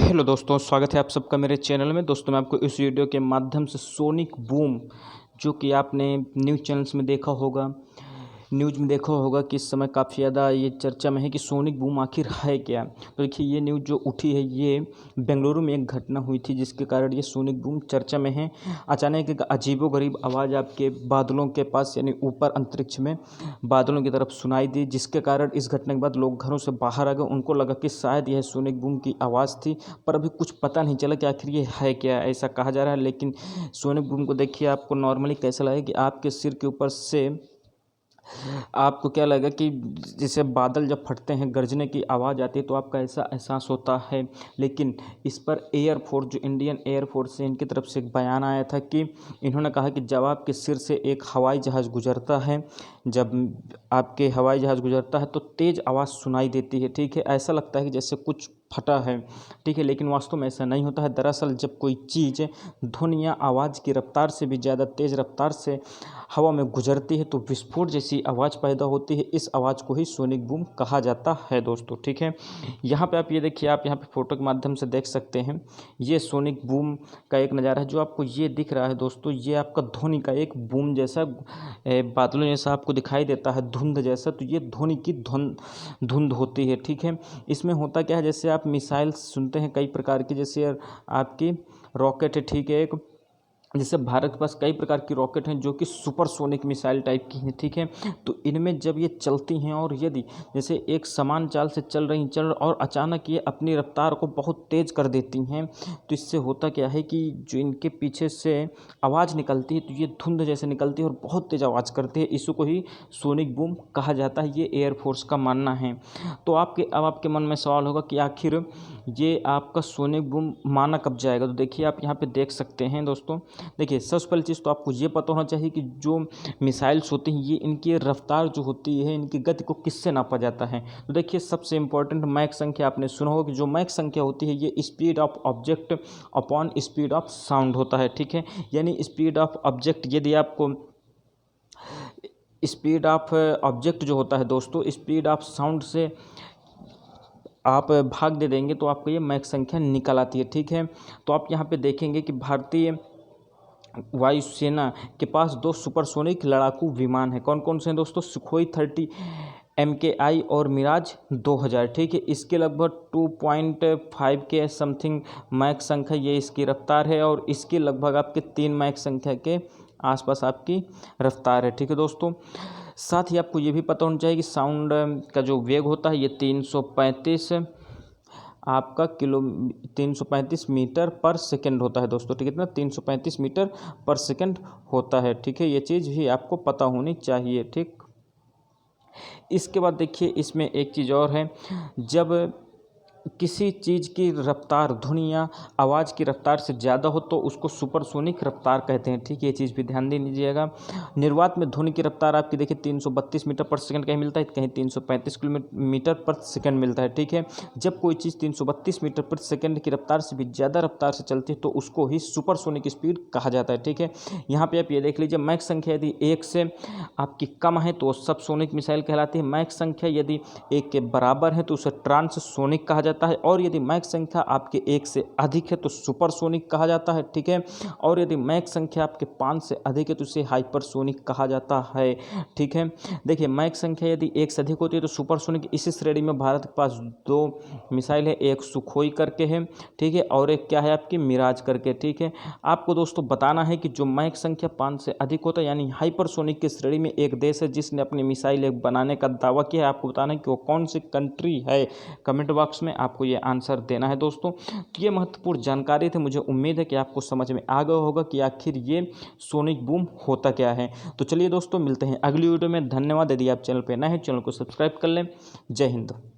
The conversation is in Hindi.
हेलो दोस्तों, स्वागत है आप सबका मेरे चैनल में। दोस्तों मैं आपको इस वीडियो के माध्यम से सोनिक बूम, जो कि आपने न्यूज़ चैनल्स में देखा होगा, न्यूज़ में देखा होगा कि इस समय काफ़ी ज़्यादा ये चर्चा में है कि सोनिक बूम आखिर है क्या। तो देखिए, ये न्यूज़ जो उठी है ये बेंगलुरु में एक घटना हुई थी, जिसके कारण ये सोनिक बूम चर्चा में है। अचानक एक अजीबोगरीब आवाज़ आपके बादलों के पास यानी ऊपर अंतरिक्ष में बादलों की तरफ सुनाई दी, जिसके कारण इस घटना के बाद लोग घरों से बाहर आ गए। उनको लगा कि शायद यह सोनिक बूम की आवाज़ थी, पर अभी कुछ पता नहीं चला कि आखिर ये है क्या, ऐसा कहा जा रहा है। लेकिन सोनिक बूम को देखिए, आपको नॉर्मली कैसा लगे कि आपके सिर के ऊपर से आपको क्या लगेगा कि जैसे बादल जब फटते हैं, गरजने की आवाज़ आती है, तो आपका ऐसा एहसास होता है। लेकिन इस पर एयरफोर्स, जो इंडियन एयरफोर्स है, इनकी तरफ से एक बयान आया था कि इन्होंने कहा कि जब आपके सिर से एक हवाई जहाज़ गुजरता है, जब आपके हवाई जहाज़ गुजरता है तो तेज़ आवाज़ सुनाई देती है। ठीक है, ऐसा लगता है कि जैसे कुछ फटा है। ठीक है, लेकिन वास्तव में ऐसा नहीं होता है। दरअसल जब कोई चीज़ ध्वनि या आवाज़ की रफ्तार से भी ज़्यादा तेज़ रफ्तार से हवा में गुजरती है तो विस्फोट जैसी आवाज़ पैदा होती है। इस आवाज़ को ही सोनिक बूम कहा जाता है दोस्तों। ठीक है, यहाँ पे आप ये देखिए, आप यहाँ पे फ़ोटो के माध्यम से देख सकते हैं, ये सोनिक बूम का एक नज़ारा है। जो आपको ये दिख रहा है दोस्तों, ये आपका ध्वनि का एक बूम जैसा बादलों जैसा आपको दिखाई देता है, धुंध जैसा, तो ये ध्वनि की धुंध होती है। ठीक है, इसमें होता क्या है, जैसे आप मिसाइल सुनते हैं कई प्रकार की, जैसे आपकी रॉकेट है। ठीक है, एक जैसे भारत के पास कई प्रकार की रॉकेट हैं जो कि सुपरसोनिक मिसाइल टाइप की हैं। ठीक है, तो इनमें जब ये चलती हैं और यदि जैसे एक समान चाल से चल और अचानक ये अपनी रफ्तार को बहुत तेज़ कर देती हैं, तो इससे होता क्या है कि जो इनके पीछे से आवाज़ निकलती है तो ये धुंध जैसे निकलती है और बहुत तेज़ आवाज़ करती है। इसी को ही सोनिक बूम कहा जाता है, ये एयरफोर्स का मानना है। तो अब आपके मन में सवाल होगा कि आखिर ये आपका सोनिक बूम माना कब जाएगा। तो देखिए, आप यहाँ पे देख सकते हैं दोस्तों। देखिए, सबसे पहली चीज़ तो आपको ये पता होना चाहिए कि जो मिसाइल्स होती हैं, ये इनकी रफ्तार जो होती है, इनकी गति को किससे नापा जाता है। तो देखिए, सबसे इम्पोर्टेंट मैक संख्या आपने सुना होगा कि जो मैक संख्या होती है, ये speed of object upon speed of sound होता है। ठीक है, यानी स्पीड ऑफ ऑब्जेक्ट, यदि आपको स्पीड ऑफ ऑब्जेक्ट जो होता है दोस्तों, स्पीड ऑफ साउंड से आप भाग दे देंगे तो आपको ये मैक संख्या निकल आती है। ठीक है, तो आप यहाँ पे देखेंगे कि भारतीय वायुसेना के पास 2 सुपरसोनिक लड़ाकू विमान हैं। कौन कौन से हैं दोस्तों? सुखोई 30 MKI और मिराज 2000। ठीक है, इसके लगभग 2.5 के समथिंग मैक संख्या ये इसकी रफ्तार है, और इसके लगभग आपके 3 मैक संख्या के आसपास आपकी रफ्तार है। ठीक है दोस्तों, साथ ही आपको ये भी पता होना चाहिए कि साउंड का जो वेग होता है, ये 335 मीटर पर सेकंड होता है दोस्तों। ठीक है, इतना 335 मीटर पर सेकंड होता है। ठीक है, ये चीज़ भी आपको पता होनी चाहिए। ठीक, इसके बाद देखिए, इसमें एक चीज़ और है, जब किसी चीज़ की रफ्तार ध्वनि या आवाज़ की रफ्तार से ज़्यादा हो तो उसको सुपरसोनिक रफ्तार कहते हैं। ठीक है, ये चीज़ भी ध्यान दे लीजिएगा। निर्वात में ध्वनि की रफ्तार आपकी देखिए 332 मीटर पर सेकंड कहीं मिलता है, कहीं 335 मीटर पर सेकंड मिलता है। ठीक है, जब कोई चीज़ 332 मीटर पर सेकंड की रफ्तार से भी ज़्यादा रफ्तार से चलती है तो उसको ही सुपरसोनिक स्पीड कहा जाता है। ठीक है, यहाँ पर आप ये देख लीजिए, मैक संख्या यदि 1 से आपकी कम है तो सबसोनिक मिसाइल कहलाती है। मैक संख्या यदि 1 के बराबर है तो उसे ट्रांससोनिक कहा जाता है, और यदि मैक संख्या आपके 1 से अधिक है तो सुपरसोनिक कहा जाता है। ठीक है, और यदि मैक संख्या आपके 5 से अधिक है तो उसे हाइपरसोनिक कहा जाता है। ठीक है, देखिए, मैक संख्या यदि 1 से अधिक होती है तो सुपरसोनिक। इसी श्रेणी में भारत के पास 2 मिसाइल है, एक सुखोई करके है, ठीक है, और एक क्या है आपकी मिराज करके। ठीक है, आपको दोस्तों बताना है कि जो मैक संख्या 5 से अधिक होता है यानी हाइपरसोनिक की श्रेणी में एक देश है जिसने अपनी मिसाइल बनाने का दावा किया है। आपको बताना है कि वो कौन सी कंट्री है। कमेंट बॉक्स में आपको ये आंसर देना है दोस्तों। तो ये महत्वपूर्ण जानकारी थी, मुझे उम्मीद है कि आपको समझ में आ गया होगा कि आखिर ये सोनिक बूम होता क्या है। तो चलिए दोस्तों, मिलते हैं अगली वीडियो में। धन्यवाद। यदि आप चैनल पर नए हैं, चैनल को सब्सक्राइब कर लें। जय हिंद।